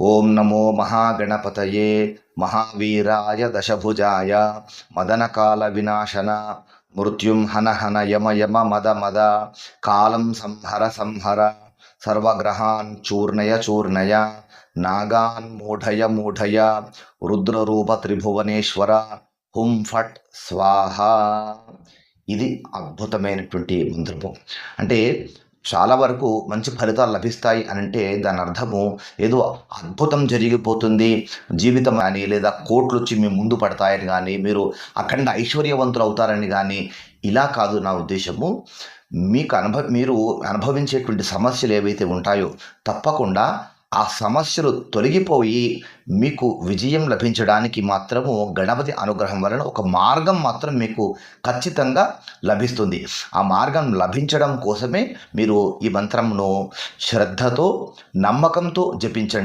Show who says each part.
Speaker 1: ఓం నమో మహాగణపతయే మహావీరాయ దశభుజాయ మదనకాల వినాశన మృత్యుం హన హన యమ యమ మద మద కాలం సంహర సంహర సర్వగ్రహాన్ చూర్ణయ చూర్ణయ నాగాన్ మూఢయ మూఢయ రుద్రరూప త్రిభువనేశ్వర హుం ఫట్ స్వాహ. ఇది అద్భుతమైనటువంటి మంత్రము. అంటే చాలా వరకు మంచి ఫలితాలు లభిస్తాయి అని అంటే దాని అర్థము ఏదో అద్భుతం జరిగిపోతుంది జీవితం కానీ, లేదా కోట్లు వచ్చి మీ ముందు పడతాయని కానీ, మీరు అఖండ ఐశ్వర్యవంతులు అవుతారని కానీ ఇలా కాదు నా ఉద్దేశము. మీరు అనుభవించేటువంటి సమస్యలు ఏవైతే ఉంటాయో తప్పకుండా ఆ సమస్యలు తొలగిపోయి మీకు విజయం లభించడానికి మాత్రము గణపతి అనుగ్రహం వలన ఒక మార్గం మాత్రం మీకు ఖచ్చితంగా లభిస్తుంది. ఆ మార్గం లభించడం కోసమే మీరు ఈ మంత్రమును శ్రద్ధతో, నమ్మకంతో జపించండి.